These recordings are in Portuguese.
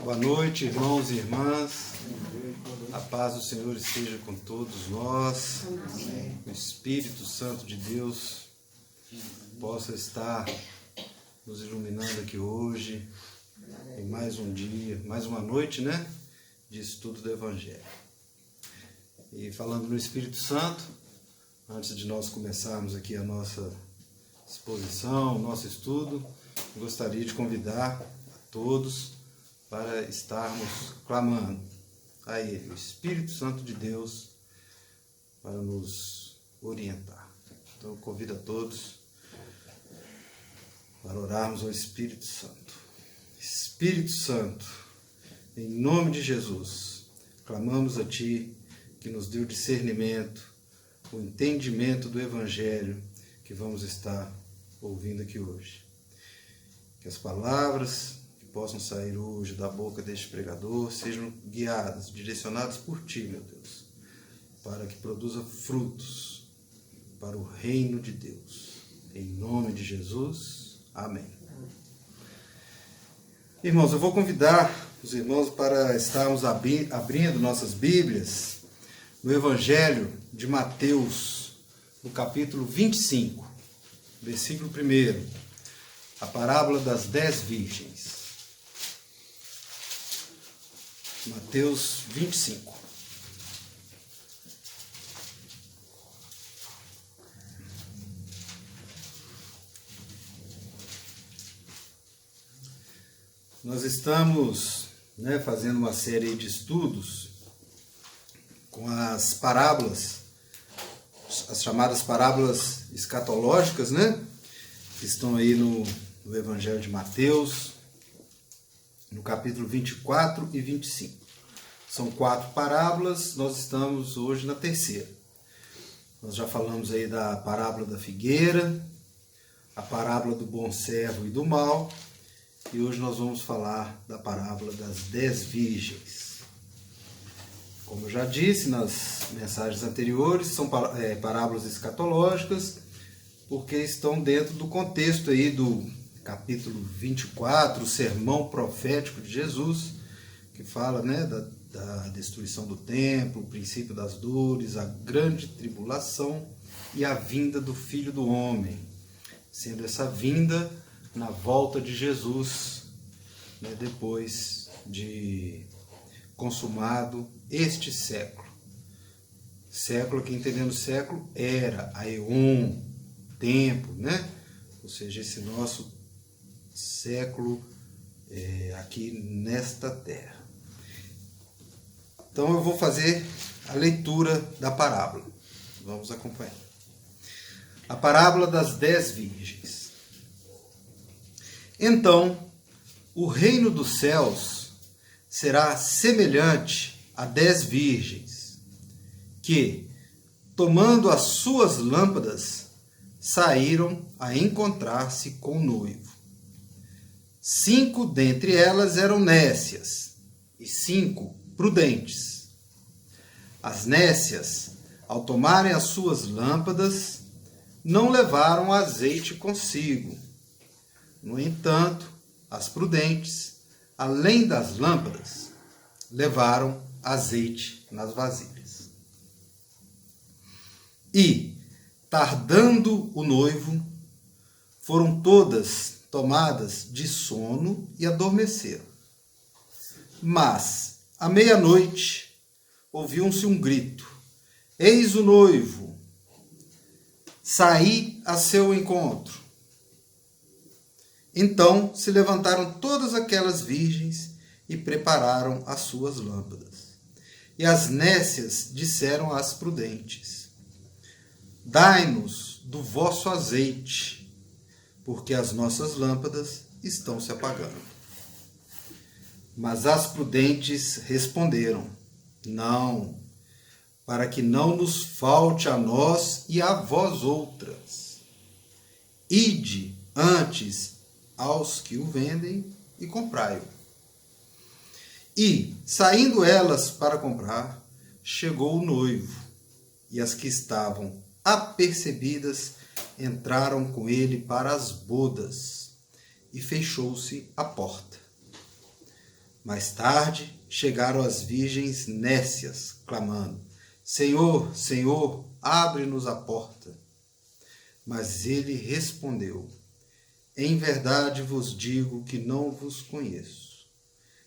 Boa noite, irmãos e irmãs. A paz do Senhor esteja com todos nós. O Espírito Santo de Deus possa estar nos iluminando aqui hoje, em mais um dia, mais uma noite, né? De estudo do Evangelho. E falando no Espírito Santo, antes de nós começarmos aqui a nossa exposição, o nosso estudo, gostaria de convidar a todos para estarmos clamando a Ele, o Espírito Santo de Deus, para nos orientar. Então eu convido a todos para orarmos ao Espírito Santo. Espírito Santo, em nome de Jesus, clamamos a Ti que nos dê o discernimento, o entendimento do Evangelho que vamos estar ouvindo aqui hoje. Que as palavras que possam sair hoje da boca deste pregador sejam guiadas, direcionadas por Ti, meu Deus, para que produza frutos para o reino de Deus. Em nome de Jesus, amém. Irmãos, eu vou convidar os irmãos para estarmos abrindo nossas Bíblias no Evangelho de Mateus, no capítulo 25, versículo 1, a parábola das 10 virgens. Mateus 25. Nós estamos fazendo uma série de estudos com as parábolas, as chamadas parábolas escatológicas, que estão aí no Evangelho de Mateus, no capítulo 24 e 25. São 4 parábolas, nós estamos hoje na terceira. Nós já falamos aí da parábola da figueira, a parábola do bom servo e do mal, e hoje nós vamos falar da parábola das 10 virgens. Como eu já disse nas mensagens anteriores, são parábolas escatológicas, porque estão dentro do contexto aí do capítulo 24, o sermão profético de Jesus, que fala da destruição do templo, o princípio das dores, a grande tribulação e a vinda do Filho do Homem, sendo essa vinda na volta de Jesus, depois de consumado este século. Século, que entendendo século, era a eon, tempo, ou seja, esse nosso século aqui nesta terra. Então eu vou fazer a leitura da parábola. Vamos acompanhar. A parábola das 10 virgens. Então, o reino dos céus será semelhante a 10 virgens, que, tomando as suas lâmpadas, saíram a encontrar-se com o noivo. 5 dentre elas eram nécias, e 5 prudentes. As nécias, ao tomarem as suas lâmpadas, não levaram azeite consigo. No entanto, as prudentes, além das lâmpadas, levaram azeite nas vasilhas. E, tardando o noivo, foram todas tomadas de sono e adormeceram. Mas, à meia-noite, ouviu-se um grito: eis o noivo, saí a seu encontro. Então se levantaram todas aquelas virgens e prepararam as suas lâmpadas. E as nécias disseram às prudentes: dai-nos do vosso azeite, porque as nossas lâmpadas estão se apagando. Mas as prudentes responderam: não, para que não nos falte a nós e a vós outras. Ide antes aos que o vendem e comprai-o. E, saindo elas para comprar, chegou o noivo, e as que estavam apercebidas entraram com ele para as bodas, e fechou-se a porta. Mais tarde chegaram as virgens nécias, clamando: Senhor, Senhor, abre-nos a porta. Mas ele respondeu: Em verdade vos digo que não vos conheço.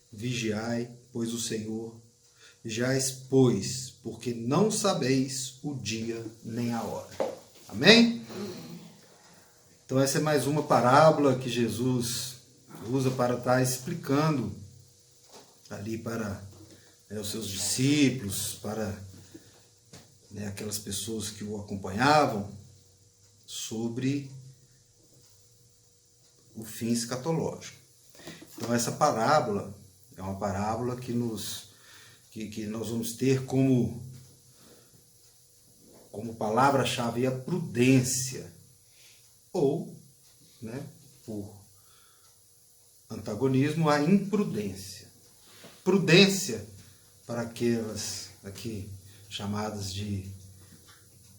Vigiai, pois o Senhor, vigiais, pois, porque não sabeis o dia nem a hora. Amém? Então essa é mais uma parábola que Jesus usa para estar explicando ali para os seus discípulos, para aquelas pessoas que o acompanhavam, sobre o fim escatológico. Então essa parábola é uma parábola que nós vamos ter como palavra-chave a prudência, ou, por antagonismo, a imprudência. Prudência para aquelas aqui chamadas de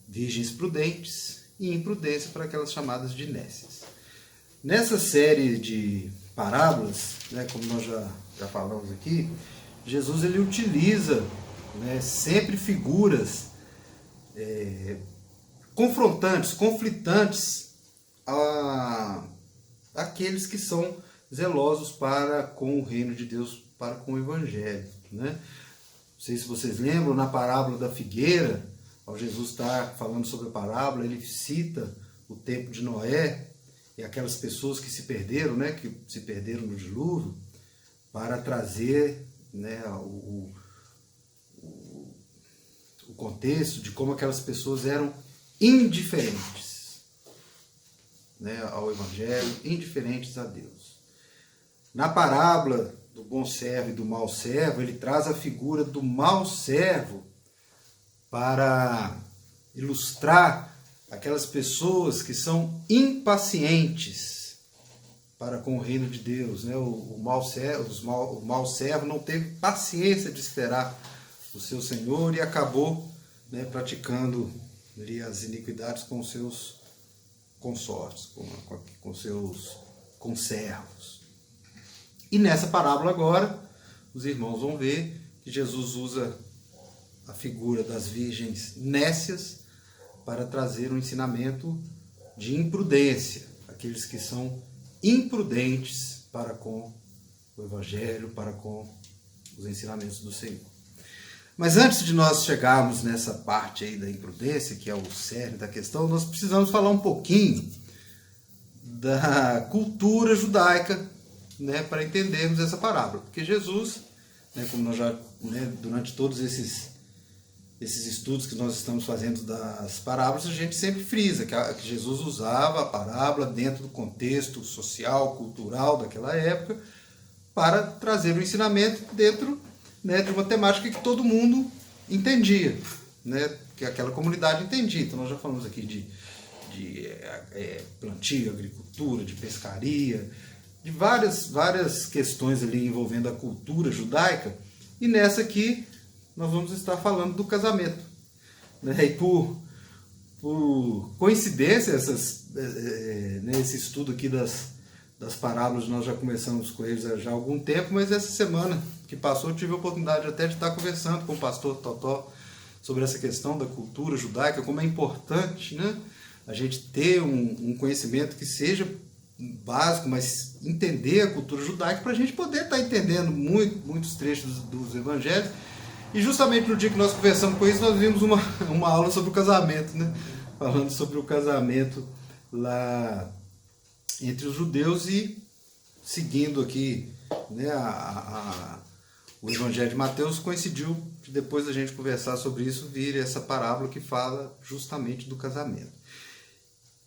virgens prudentes e imprudência para aquelas chamadas de nécias. Nessa série de parábolas, como nós já falamos aqui, Jesus ele utiliza sempre figuras confrontantes, conflitantes àqueles que são zelosos para com o reino de Deus, para com o Evangelho. Não sei se vocês lembram, na parábola da figueira, ao Jesus estar falando sobre a parábola, ele cita o tempo de Noé e aquelas pessoas que se perderam, que se perderam no dilúvio, para trazer o contexto de como aquelas pessoas eram indiferentes ao Evangelho, indiferentes a Deus. Na parábola do bom servo e do mau servo, ele traz a figura do mau servo para ilustrar aquelas pessoas que são impacientes para com o reino de Deus. O mau servo não teve paciência de esperar o seu Senhor e acabou praticando ali as iniquidades com os seus consortes, com seus conservos. E nessa parábola agora, os irmãos vão ver que Jesus usa a figura das virgens nécias para trazer um ensinamento de imprudência, aqueles que são imprudentes para com o Evangelho, para com os ensinamentos do Senhor. Mas antes de nós chegarmos nessa parte aí da imprudência, que é o cerne da questão, nós precisamos falar um pouquinho da cultura judaica, para entendermos essa parábola. Porque Jesus, como nós já, durante todos esses estudos que nós estamos fazendo das parábolas, a gente sempre frisa que Jesus usava a parábola dentro do contexto social, cultural daquela época, para trazer o ensinamento dentro de uma temática que todo mundo entendia, que aquela comunidade entendia. Então nós já falamos aqui de plantio, agricultura, de pescaria, de várias questões ali envolvendo a cultura judaica, e nessa aqui nós vamos estar falando do casamento. E por coincidência, esse estudo aqui das parábolas nós já começamos com eles já há algum tempo, mas essa semana que passou eu tive a oportunidade até de estar conversando com o pastor Totó sobre essa questão da cultura judaica, como é importante a gente ter um conhecimento que seja básico, mas entender a cultura judaica para a gente poder estar entendendo muitos trechos dos evangelhos. E justamente no dia que nós conversamos com isso, nós vimos uma aula sobre o casamento, falando sobre o casamento lá entre os judeus e seguindo aqui o Evangelho de Mateus, coincidiu de depois da gente conversar sobre isso, vir essa parábola que fala justamente do casamento.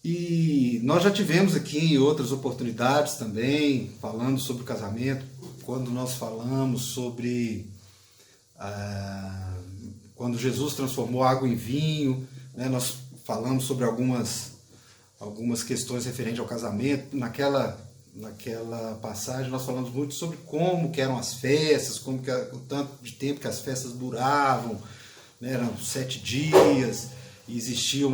E nós já tivemos aqui em outras oportunidades também, falando sobre o casamento, quando nós falamos sobre quando Jesus transformou água em vinho, nós falamos sobre algumas questões referentes ao casamento. Naquela passagem nós falamos muito sobre como que eram as festas, o tanto de tempo que as festas duravam, eram 7 dias, e existia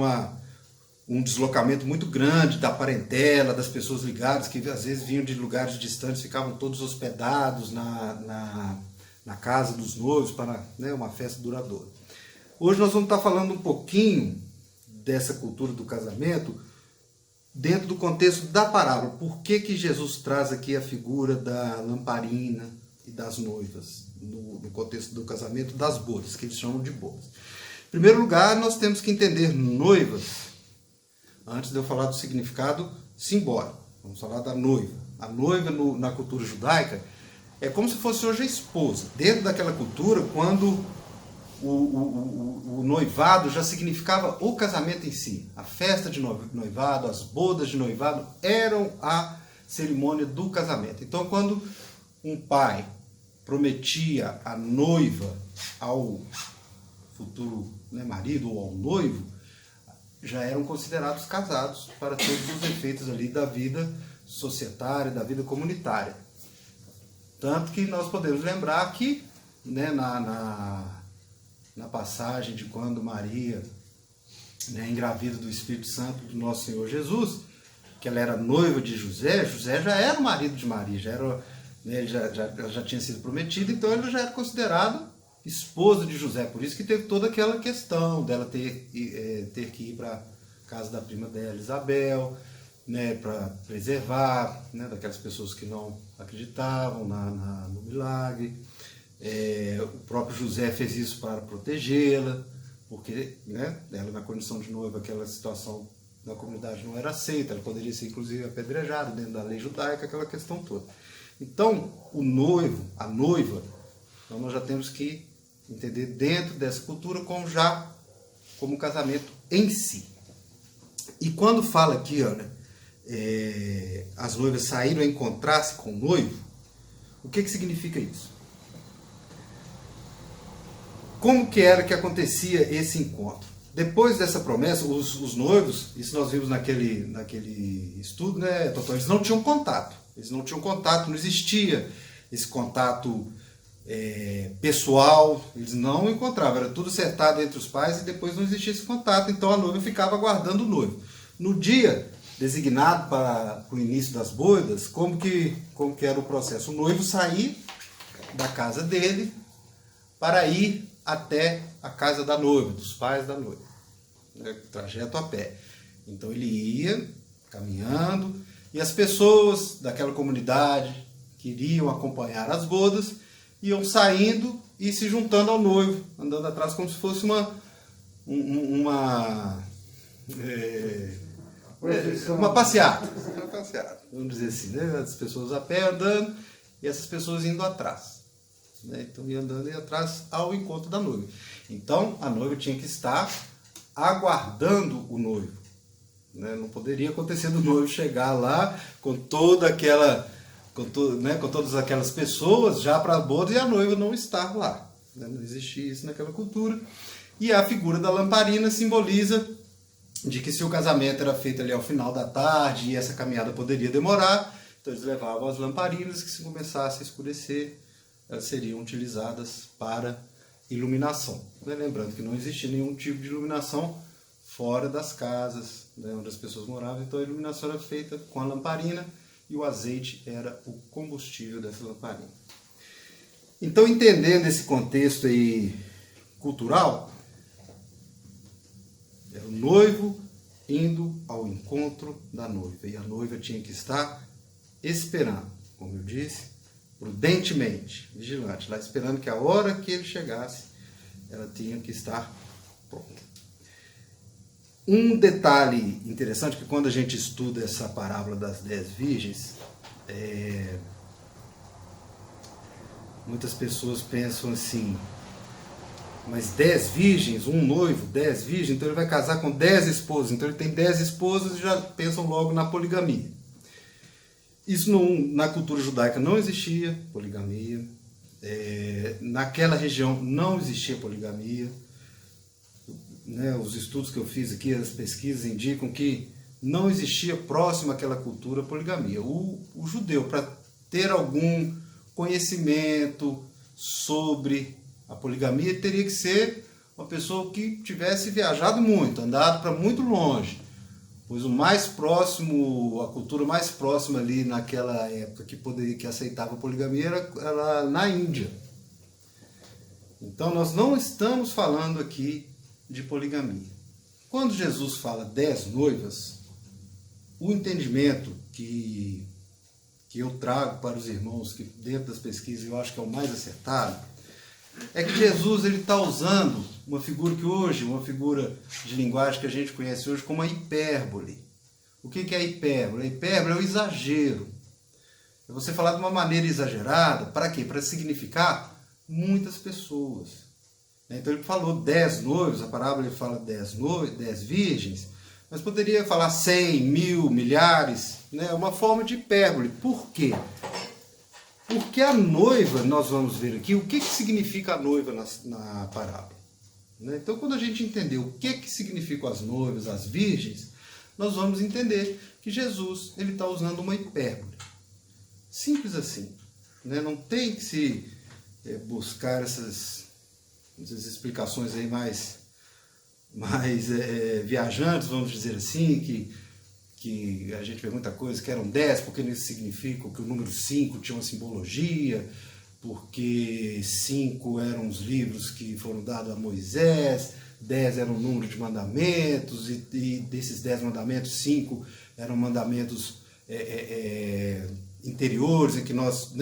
um deslocamento muito grande da parentela, das pessoas ligadas, que às vezes vinham de lugares distantes, ficavam todos hospedados na casa dos noivos para, né, uma festa duradoura. Hoje nós vamos estar falando um pouquinho dessa cultura do casamento dentro do contexto da parábola. Por que que Jesus traz aqui a figura da lamparina e das noivas no contexto do casamento, das bodas, que eles chamam de bodas? Em primeiro lugar, nós temos que entender noivas, antes de eu falar do significado simbólico. Vamos falar da noiva. A noiva na cultura judaica é como se fosse hoje a esposa. Dentro daquela cultura, quando o noivado já significava o casamento em si. A festa de noivado, as bodas de noivado eram a cerimônia do casamento. Então, quando um pai prometia a noiva ao futuro, né, marido ou ao noivo, já eram considerados casados para todos os efeitos ali da vida societária, da vida comunitária. Tanto que nós podemos lembrar que, né, na passagem de quando Maria, né, engravida do Espírito Santo do nosso Senhor Jesus, que ela era noiva de José, José já era o marido de Maria, ele já tinha sido prometido, então ele já era considerado esposo de José. Por isso que teve toda aquela questão dela ter que ir para a casa da prima dela, Isabel, né, para preservar, né, daquelas pessoas que não acreditavam no milagre. O próprio José fez isso para protegê-la, porque, né, ela na condição de noiva, aquela situação na comunidade não era aceita, ela poderia ser inclusive apedrejada dentro da lei judaica, aquela questão toda. Então, o noivo, a noiva, então nós já temos que entender dentro dessa cultura como casamento em si. E quando fala aqui, olha, as noivas saíram a encontrar-se com o noivo, o que significa isso? Como que era que acontecia esse encontro? Depois dessa promessa, os noivos, isso nós vimos naquele estudo, né, doutor, eles não tinham contato. Não existia esse contato pessoal, eles não encontravam, era tudo acertado entre os pais e depois não existia esse contato, então a noiva ficava aguardando o noivo. No dia designado para o início das bodas, como que era o processo? O noivo saía da casa dele para ir até a casa da noiva, dos pais da noiva, né, trajeto a pé. Então ele ia caminhando e as pessoas daquela comunidade que iriam acompanhar as bodas iam saindo e se juntando ao noivo, andando atrás como se fosse uma passeata. Vamos dizer assim, né? As pessoas a pé andando e essas pessoas indo atrás. Né? Então ia andando e atrás ao encontro da noiva. Então a noiva tinha que estar aguardando o noivo. Né? Não poderia acontecer do noivo chegar lá com todas aquelas pessoas já para a boda e a noiva não estar lá. Né? Não existia isso naquela cultura. E a figura da lamparina simboliza de que se o casamento era feito ali ao final da tarde e essa caminhada poderia demorar, então eles levavam as lamparinas que, se começasse a escurecer, elas seriam utilizadas para iluminação. Lembrando que não existia nenhum tipo de iluminação fora das casas, né, onde as pessoas moravam, então a iluminação era feita com a lamparina e o azeite era o combustível dessa lamparina. Então, entendendo esse contexto aí cultural, era o noivo indo ao encontro da noiva, e a noiva tinha que estar esperando, como eu disse, prudentemente, vigilante, lá esperando que a hora que ele chegasse, ela tinha que estar pronta. Um detalhe interessante, que quando a gente estuda essa parábola das 10 virgens, muitas pessoas pensam assim, mas 10 virgens, um noivo, 10 virgens, então ele vai casar com 10 esposas, então ele tem 10 esposas e já pensam logo na poligamia. Isso na cultura judaica não existia poligamia, naquela região não existia poligamia. Né, os estudos que eu fiz aqui, as pesquisas indicam que não existia próximo àquela cultura poligamia. O judeu, para ter algum conhecimento sobre a poligamia, teria que ser uma pessoa que tivesse viajado muito, andado para muito longe, pois o mais próximo, a cultura mais próxima ali naquela época que aceitava a poligamia era na Índia. Então nós não estamos falando aqui de poligamia. Quando Jesus fala 10 noivas, o entendimento que eu trago para os irmãos, que dentro das pesquisas eu acho que é o mais acertado, é que Jesus está usando uma figura de linguagem que a gente conhece hoje como a hipérbole. O que é a hipérbole? A hipérbole é o exagero. É você falar de uma maneira exagerada, para quê? Para significar muitas pessoas. Então ele falou 10 noivos, a parábola ele fala 10 virgens, mas poderia falar 100, 1000, milhares, né? Uma forma de hipérbole. Por quê? Porque a noiva, nós vamos ver aqui, o que significa a noiva na parábola. Então, quando a gente entender o que significam as noivas, as virgens, nós vamos entender que Jesus está usando uma hipérbole. Simples assim. Não tem que se buscar essas explicações aí mais viajantes, vamos dizer assim, que a gente vê muita coisa, que eram 10, porque isso significa que o número 5 tinha uma simbologia, porque 5 eram os livros que foram dados a Moisés, 10 era o número de mandamentos, e desses 10 mandamentos, 5 eram mandamentos interiores, em que nós,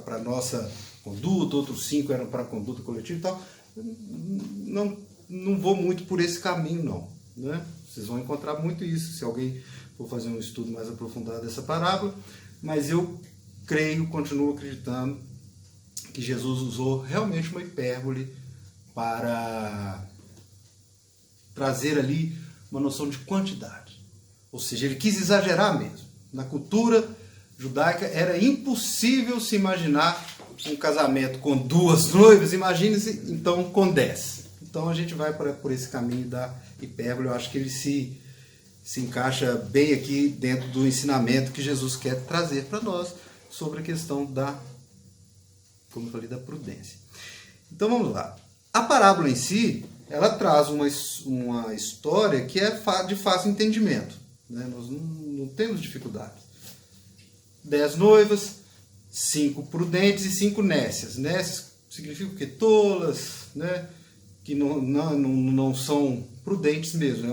para a nossa conduta, outros 5 eram para a conduta coletiva e tal. Não vou muito por esse caminho, não. Vocês vão encontrar muito isso, se alguém for fazer um estudo mais aprofundado dessa parábola, mas eu continuo acreditando que Jesus usou realmente uma hipérbole para trazer ali uma noção de quantidade. Ou seja, ele quis exagerar mesmo. Na cultura judaica era impossível se imaginar um casamento com 2 noivas, imagine-se então com 10. Então a gente vai por esse caminho da hipérbole. Eu acho que ele se encaixa bem aqui dentro do ensinamento que Jesus quer trazer para nós sobre a questão como eu falei, da prudência. Então vamos lá. A parábola em si, ela traz uma história que é de fácil entendimento. Nós não temos dificuldades. 10 noivas, 5 prudentes e 5 nécias. Nécias significa o quê? Tolas, que não são prudentes mesmo. É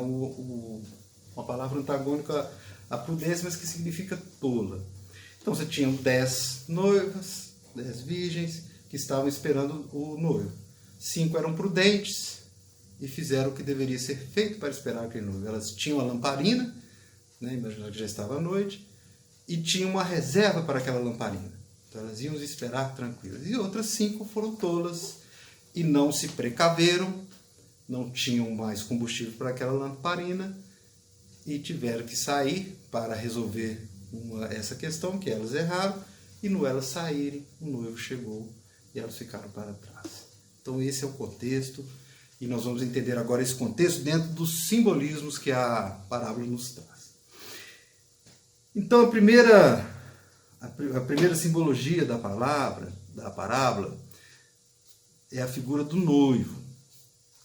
uma palavra antagônica à prudência, mas que significa tola. Então você tinha 10 noivas, 10 virgens, que estavam esperando o noivo. 5 eram prudentes e fizeram o que deveria ser feito para esperar aquele noivo. Elas tinham a lamparina, imaginar que já estava à noite, e tinham uma reserva para aquela lamparina. Então elas iam esperar tranquilas. E outras 5 foram tolas e não se precaveram, não tinham mais combustível para aquela lamparina e tiveram que sair para resolver essa questão que elas erraram, e no elas saírem, o noivo chegou e elas ficaram para trás. Então esse é o contexto, e nós vamos entender agora esse contexto dentro dos simbolismos que a parábola nos traz. Então a primeira simbologia da parábola, é a figura do noivo.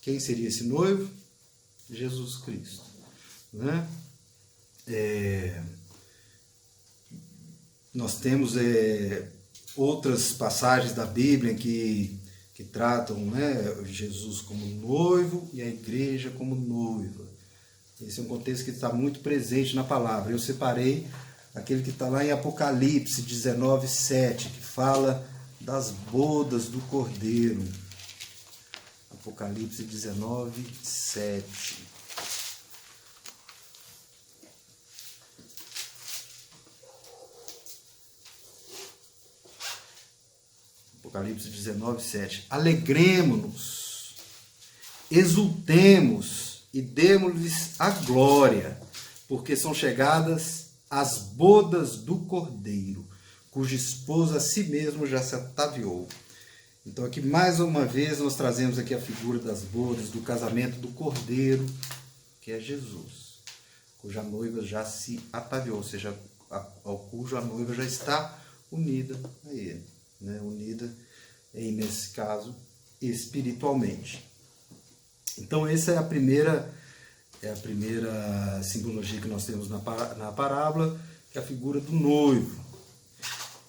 Quem seria esse noivo? Jesus Cristo. Nós temos outras passagens da Bíblia que tratam Jesus como noivo e a igreja como noiva. Esse é um contexto que está muito presente na palavra. Eu separei aquele que está lá em Apocalipse 19:7, que fala das bodas do Cordeiro. Apocalipse 19:7. Apocalipse 19:7. Alegremo-nos, exultemos e demos-lhes a glória, porque são chegadas as bodas do Cordeiro, cuja esposa a si mesmo já se ataviou. Então aqui mais uma vez nós trazemos aqui a figura das bodas, do casamento do Cordeiro, que é Jesus, cuja noiva já se ataviou, ou seja, ao cujo a noiva já está unida a ele, unida, e nesse caso, espiritualmente. Então essa é a primeira é a primeira simbologia que nós temos na parábola, que é a figura do noivo.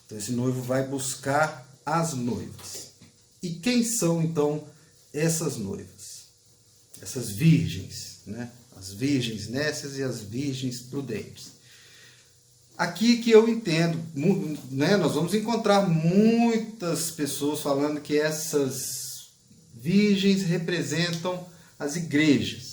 Então esse noivo vai buscar as noivas. E quem são então essas noivas? Essas virgens, né? As virgens nécias e as virgens prudentes. Aqui que eu entendo, né? Nós vamos encontrar muitas pessoas falando que essas virgens representam as igrejas.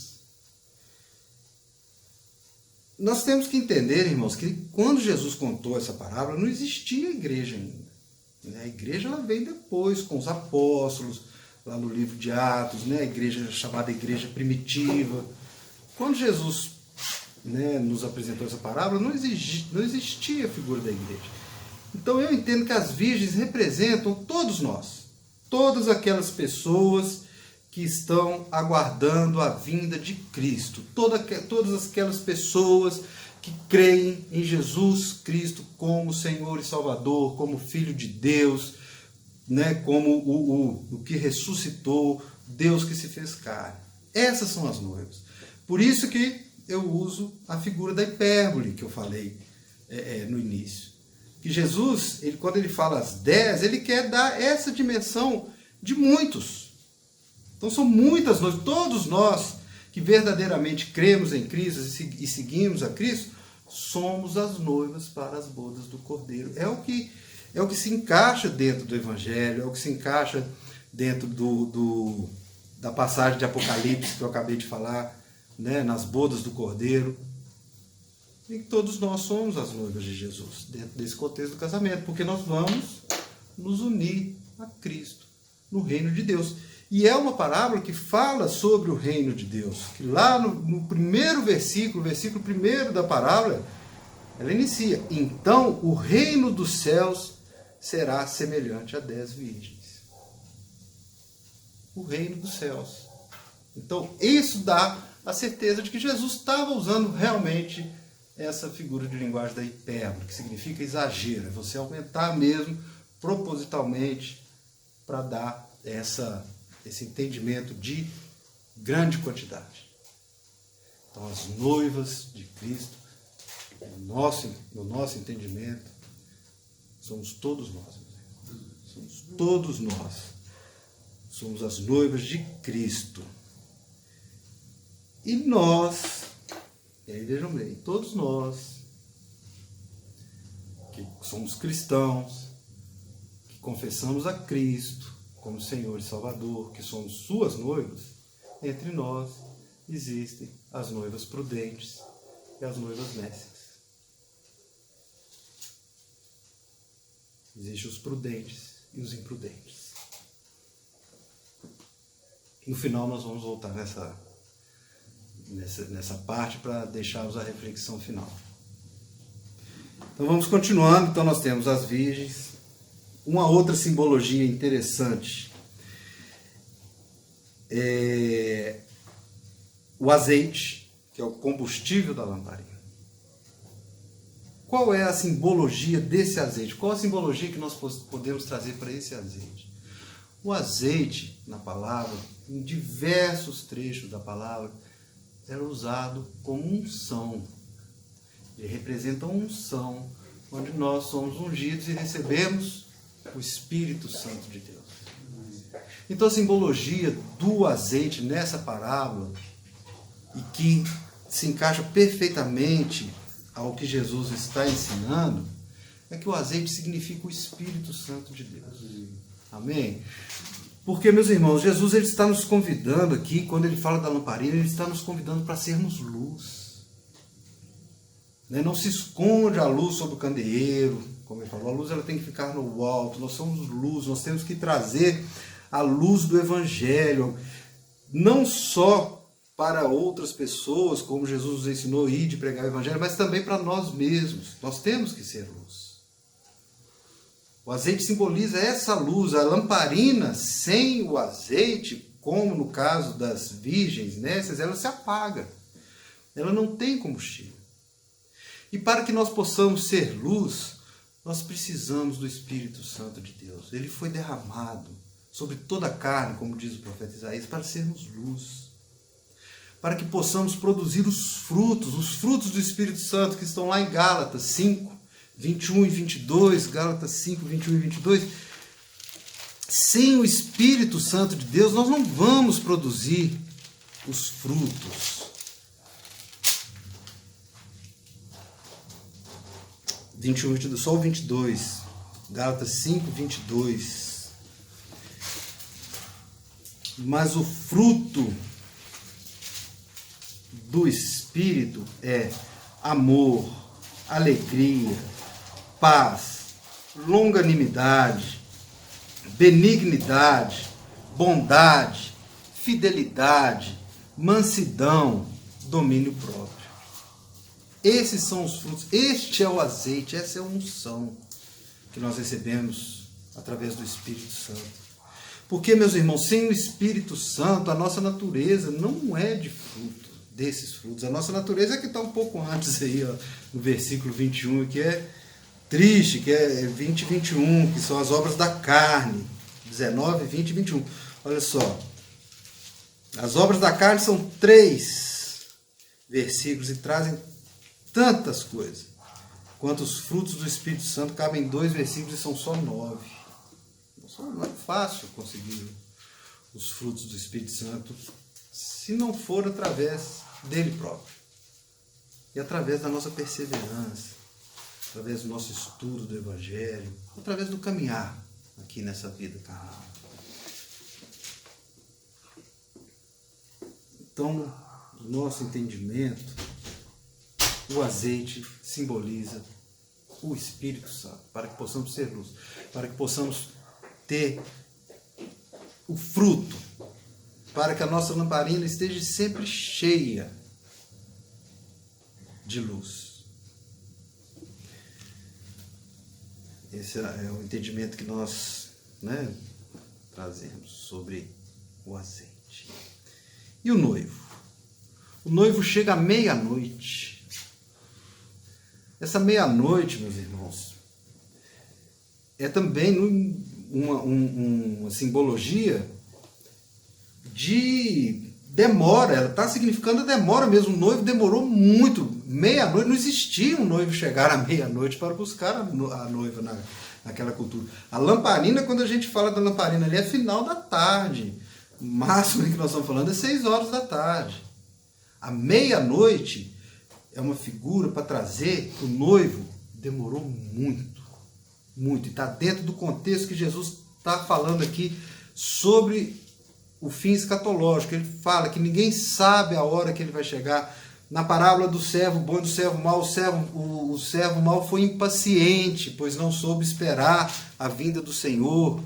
Nós temos que entender, irmãos, que quando Jesus contou essa parábola, não existia igreja ainda. A igreja ela vem depois, com os apóstolos, lá no livro de Atos, né? A igreja chamada igreja primitiva. Quando Jesus, né, nos apresentou essa parábola, não existia a figura da igreja. Então eu entendo que as virgens representam todos nós, todas aquelas pessoas que estão aguardando a vinda de Cristo, todas aquelas pessoas que creem em Jesus Cristo como Senhor e Salvador, como Filho de Deus, né, como o que ressuscitou, Deus que se fez carne. Essas são as noivas. Por isso que eu uso a figura da hipérbole que eu falei no início. Que Jesus, quando ele fala as 10, ele quer dar essa dimensão de muitos. Então são muitas noivas. Todos nós que verdadeiramente cremos em Cristo e seguimos a Cristo, somos as noivas para as bodas do Cordeiro. É o que se encaixa dentro do Evangelho, é o que se encaixa dentro da passagem de Apocalipse que eu acabei de falar, né, nas bodas do Cordeiro. E todos nós somos as noivas de Jesus, dentro desse contexto do casamento, porque nós vamos nos unir a Cristo no reino de Deus. E é uma parábola que fala sobre o reino de Deus, que lá no primeiro versículo, versículo 1 da parábola, ela inicia: então o reino dos céus será semelhante a 10 virgens. O reino dos céus. Então isso dá a certeza de que Jesus estava usando realmente essa figura de linguagem da hipérbole, que significa exagero, é você aumentar mesmo, propositalmente, para dar esse entendimento de grande quantidade. Então as noivas de Cristo, no nosso entendimento, somos todos nós. Somos todos nós. Somos as noivas de Cristo. E nós, e aí vejam bem, todos nós, que somos cristãos, que confessamos a Cristo como Senhor e Salvador, que somos suas noivas, entre nós existem as noivas prudentes e as noivas nécias. Existem os prudentes e os imprudentes. No final nós vamos voltar nessa parte para deixarmos a reflexão final. Então vamos continuando. Então nós temos as virgens. Uma outra simbologia interessante é o azeite, que é o combustível da lamparina. Qual é a simbologia desse azeite? Qual a simbologia que nós podemos trazer para esse azeite? O azeite, na palavra, em diversos trechos da palavra, era usado como unção. Ele representa a unção, onde nós somos ungidos e recebemos o Espírito Santo de Deus. Então a simbologia do azeite nessa parábola, e que se encaixa perfeitamente ao que Jesus está ensinando, é que o azeite significa o Espírito Santo de Deus. Amém? Porque, meus irmãos, Jesus ele está nos convidando aqui, quando ele fala da lamparina, ele está nos convidando para sermos luz. Não se esconde a luz sobre o candeeiro, como ele falou, a luz ela tem que ficar no alto, nós somos luz, nós temos que trazer a luz do Evangelho, não só para outras pessoas, como Jesus nos ensinou a ir de pregar o Evangelho, mas também para nós mesmos. Nós temos que ser luz. O azeite simboliza essa luz. A lamparina sem o azeite, como no caso das virgens nécias, ela se apaga. Ela não tem combustível. E para que nós possamos ser luz, nós precisamos do Espírito Santo de Deus. Ele foi derramado sobre toda a carne, como diz o profeta Isaías, para sermos luz. para que possamos produzir os frutos do Espírito Santo que estão lá em Gálatas 5, 21 e 22, Gálatas 5, 21 e 22. Sem o Espírito Santo de Deus, nós não vamos produzir os frutos. 21, 22, só o 22. Gálatas 5, 22. Mas o fruto do Espírito é amor, alegria, paz, longanimidade, benignidade, bondade, fidelidade, mansidão, domínio próprio. Esses são os frutos, este é o azeite, essa é a unção que nós recebemos através do Espírito Santo. Porque, meus irmãos, sem o Espírito Santo, a nossa natureza não é de fruto, desses frutos. A nossa natureza é que está um pouco antes aí, ó, no versículo 21, que é triste, que é 20 e 21, que são as obras da carne. 19, 20 e 21. Olha só. As obras da carne são 3 versículos e trazem tantas coisas. Quanto os frutos do Espírito Santo cabem em 2 versículos e são só 9. Não é fácil conseguir os frutos do Espírito Santo se não for através dele próprio. E através da nossa perseverança, através do nosso estudo do Evangelho, através do caminhar aqui nessa vida carnal. Então, no nosso entendimento, o azeite simboliza o Espírito Santo, para que possamos ser luz, para que possamos ter o fruto, para que a nossa lamparina esteja sempre cheia de luz. Esse é o entendimento que nós, trazemos sobre o azeite. E o noivo? O noivo chega à meia-noite. Essa meia-noite, meus irmãos, é também uma simbologia de demora. Ela está significando a demora mesmo. O noivo demorou muito. Meia-noite, não existia um noivo chegar à meia-noite para buscar a noiva naquela cultura. A lamparina, quando a gente fala da lamparina ali, é final da tarde. O máximo que nós estamos falando é 6 horas da tarde. A meia-noite é uma figura para trazer que o noivo demorou muito, muito. E está dentro do contexto que Jesus está falando aqui sobre o fim escatológico. Ele fala que ninguém sabe a hora que ele vai chegar. Na parábola do servo bom e do servo mau, o servo mau foi impaciente, pois não soube esperar a vinda do Senhor.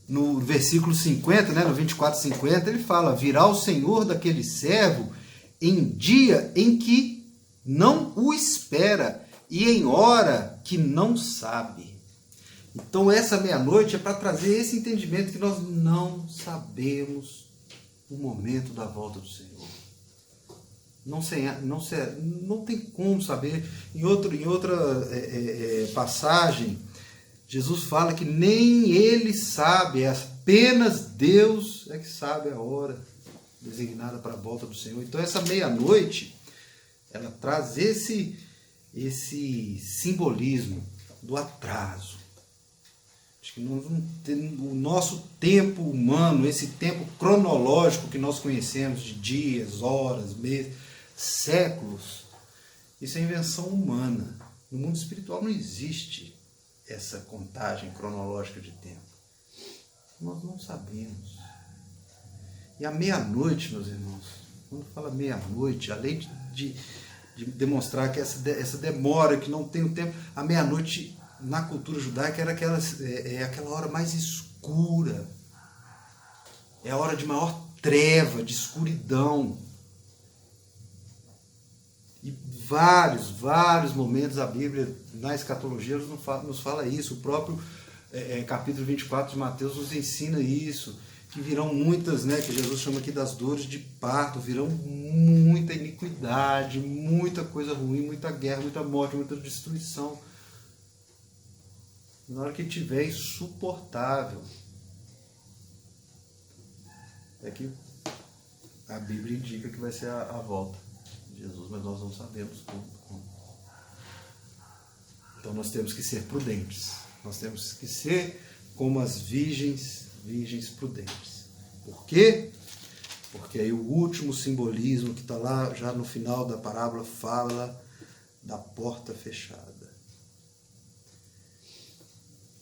No versículo 50, no 24, 50, ele fala: virá o Senhor daquele servo em dia em que não o espera e em hora que não sabe. Então essa meia-noite é para trazer esse entendimento que nós não sabemos o momento da volta do Senhor. Não tem como saber. Em outra passagem, Jesus fala que nem ele sabe, é apenas Deus é que sabe a hora designada para a volta do Senhor. Então essa meia-noite, ela traz esse simbolismo do atraso. Acho que o nosso tempo humano, esse tempo cronológico que nós conhecemos de dias, horas, meses, séculos, isso é invenção humana. No mundo espiritual não existe essa contagem cronológica de tempo. Nós não sabemos. E a meia-noite, meus irmãos, quando fala meia-noite, além de demonstrar que essa demora, que não tem o tempo, a meia-noite na cultura judaica era aquela hora mais escura. É a hora de maior treva, de escuridão. E vários momentos a Bíblia, na escatologia, nos fala isso. O próprio capítulo 24 de Mateus nos ensina isso, que virão muitas, que Jesus chama aqui das dores de parto, virão muita iniquidade, muita coisa ruim, muita guerra, muita morte, muita destruição. Na hora que tiver insuportável. É que A Bíblia indica que vai ser a volta de Jesus, mas nós não sabemos como. Então nós temos que ser prudentes. Nós temos que ser como as virgens prudentes. Por quê? Porque aí o último simbolismo que está lá, já no final da parábola, fala da porta fechada.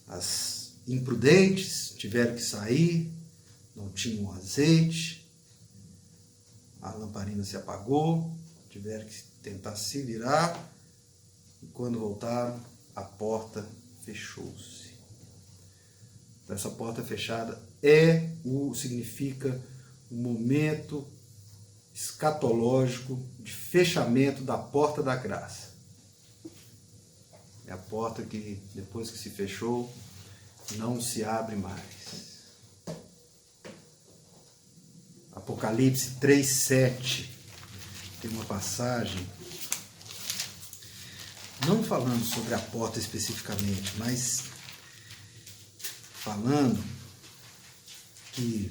As imprudentes tiveram que sair, não tinham azeite, a lamparina se apagou, tiveram que tentar se virar, e quando voltaram, a porta fechou-se. Então, essa porta fechada significa o momento escatológico de fechamento da porta da graça. É a porta que, depois que se fechou, não se abre mais. Apocalipse 3:7 tem uma passagem, não falando sobre a porta especificamente, mas falando que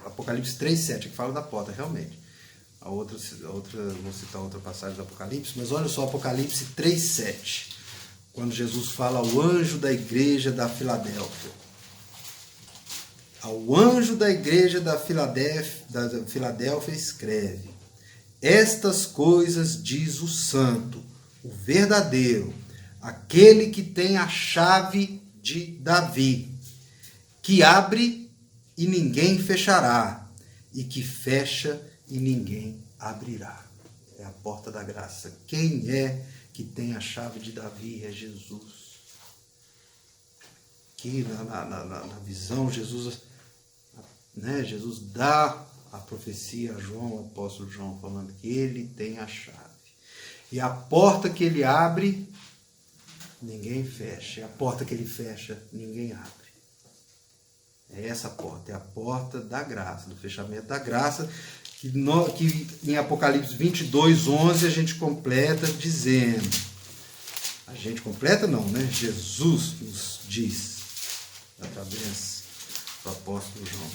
Apocalipse 3:7 que fala da porta, realmente. A outra, vou citar outra passagem do Apocalipse, mas olha só, Apocalipse 3:7, quando Jesus fala ao anjo da igreja da Filadélfia. Ao anjo da igreja da Filadélfia escreve: estas coisas diz o santo, o verdadeiro, aquele que tem a chave de Davi, que abre e ninguém fechará, e que fecha e ninguém abrirá. É a porta da graça. Quem é que tem a chave de Davi? É Jesus. Aqui na visão, Jesus dá a profecia a João, o apóstolo João, falando que ele tem a chave. E a porta que ele abre, ninguém fecha. E a porta que ele fecha, ninguém abre. É essa porta, é a porta da graça, do fechamento da graça, que em Apocalipse 22:11 a gente completa dizendo, a gente completa não, né? Jesus nos diz, através do apóstolo João,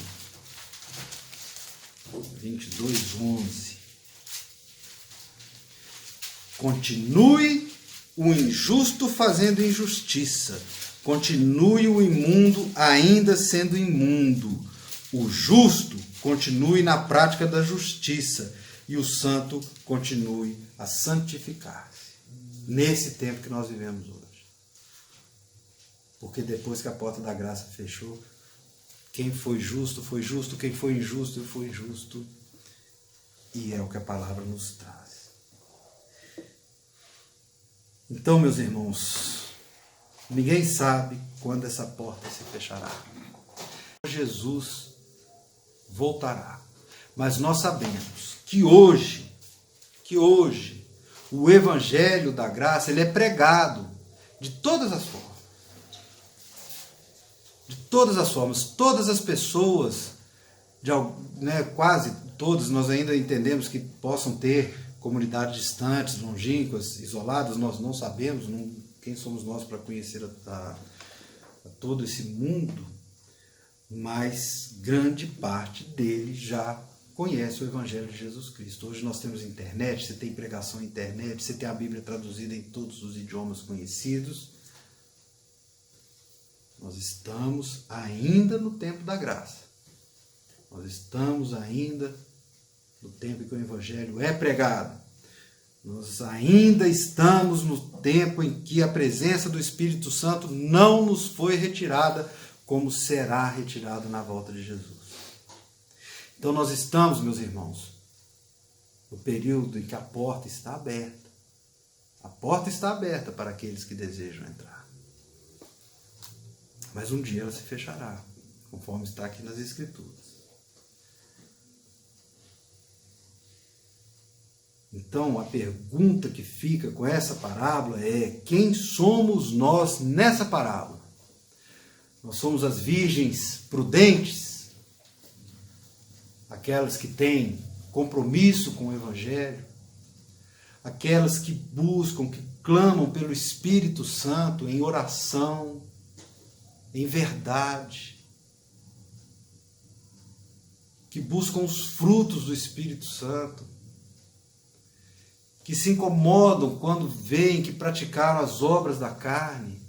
22:11, continue o injusto fazendo injustiça, continue o imundo ainda sendo imundo, o justo continue na prática da justiça e o santo continue a santificar-se. Nesse tempo que nós vivemos hoje. Porque depois que a porta da graça fechou, quem foi justo, quem foi injusto, foi injusto. E é o que a palavra nos traz. Então, meus irmãos, ninguém sabe quando essa porta se fechará. Jesus voltará. Mas nós sabemos que hoje, o evangelho da graça, ele é pregado de todas as formas. De todas as formas. Todas as pessoas, quase todas, nós ainda entendemos que possam ter comunidades distantes, longínquas, isoladas, nós não sabemos, quem somos nós para conhecer a todo esse mundo, mas grande parte dele já conhece o Evangelho de Jesus Cristo. Hoje nós temos internet, você tem pregação na internet, você tem a Bíblia traduzida em todos os idiomas conhecidos. Nós estamos ainda no tempo da graça. Nós estamos ainda no tempo em que o Evangelho é pregado. Nós ainda estamos no tempo em que a presença do Espírito Santo não nos foi retirada, como será retirada na volta de Jesus. Então nós estamos, meus irmãos, no período em que a porta está aberta. A porta está aberta para aqueles que desejam entrar. Mas um dia ela se fechará, conforme está aqui nas Escrituras. Então, a pergunta que fica com essa parábola é: quem somos nós nessa parábola? Nós somos as virgens prudentes, aquelas que têm compromisso com o Evangelho, aquelas que buscam, que clamam pelo Espírito Santo em oração, em verdade, que buscam os frutos do Espírito Santo, que se incomodam quando veem que praticaram as obras da carne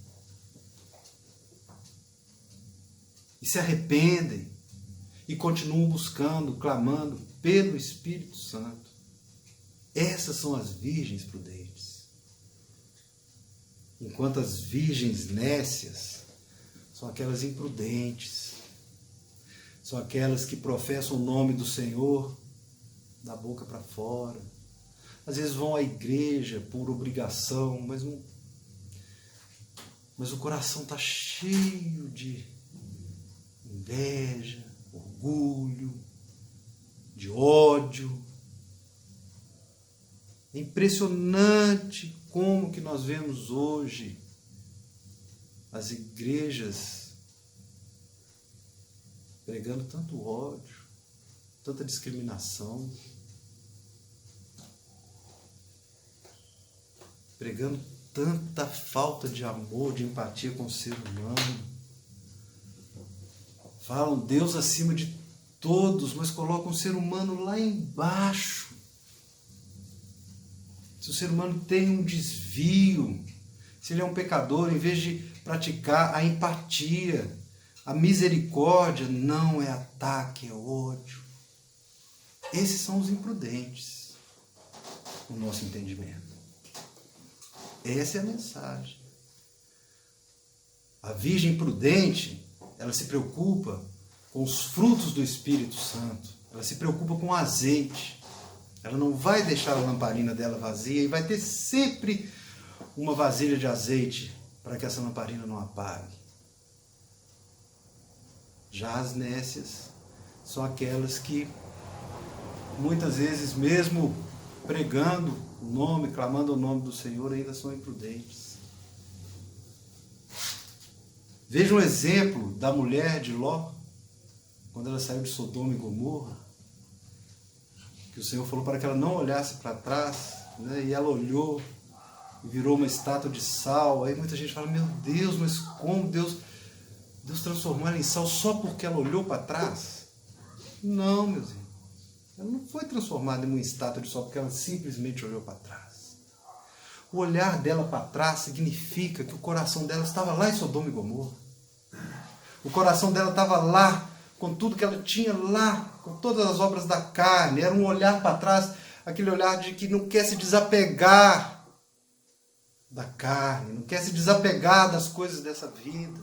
e se arrependem e continuam buscando, clamando pelo Espírito Santo. Essas são as virgens prudentes. Enquanto as virgens nécias são aquelas imprudentes, são aquelas que professam o nome do Senhor da boca para fora. Às vezes vão à igreja por obrigação, mas o coração está cheio de inveja, orgulho, de ódio. É impressionante como que nós vemos hoje as igrejas pregando tanto ódio, tanta discriminação, pregando tanta falta de amor, de empatia com o ser humano. Falam Deus acima de todos, mas colocam o ser humano lá embaixo. Se o ser humano tem um desvio, se ele é um pecador, em vez de praticar a empatia, a misericórdia, não é ataque, é ódio. Esses são os imprudentes, no nosso entendimento. Essa é a mensagem. A virgem prudente, ela se preocupa com os frutos do Espírito Santo. Ela se preocupa com o azeite. Ela não vai deixar a lamparina dela vazia e vai ter sempre uma vasilha de azeite para que essa lamparina não apague. Já as nécias são aquelas que muitas vezes, mesmo pregando o nome, clamando o nome do Senhor, ainda são imprudentes. Veja um exemplo da mulher de Ló, quando ela saiu de Sodoma e Gomorra, que o Senhor falou para que ela não olhasse para trás, né? E ela olhou e virou uma estátua de sal. Aí muita gente fala, meu Deus, mas como Deus transformou ela em sal só porque ela olhou para trás? Não, meus irmãos. Ela não foi transformada em uma estátua de sal porque ela simplesmente olhou para trás. O olhar dela para trás significa que o coração dela estava lá em Sodoma e Gomorra. O coração dela estava lá, com tudo que ela tinha lá, com todas as obras da carne. Era um olhar para trás, aquele olhar de que não quer se desapegar da carne, não quer se desapegar das coisas dessa vida.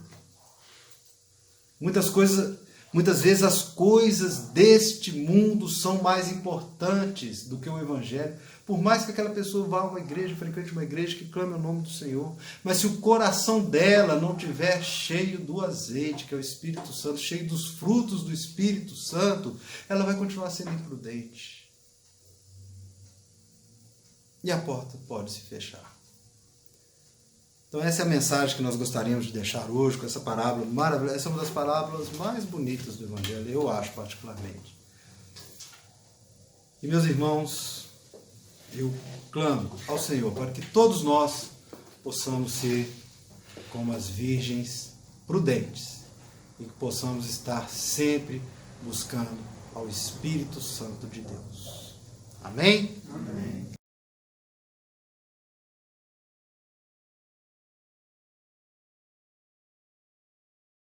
Muitas vezes as coisas deste mundo são mais importantes do que o Evangelho, por mais que aquela pessoa vá a uma igreja, frequente uma igreja, que clame o nome do Senhor, mas se o coração dela não estiver cheio do azeite, que é o Espírito Santo, cheio dos frutos do Espírito Santo, ela vai continuar sendo imprudente. E a porta pode se fechar. Então essa é a mensagem que nós gostaríamos de deixar hoje com essa parábola maravilhosa. Essa é uma das parábolas mais bonitas do Evangelho, eu acho particularmente. E meus irmãos, eu clamo ao Senhor para que todos nós possamos ser como as virgens prudentes e que possamos estar sempre buscando ao Espírito Santo de Deus. Amém? Amém.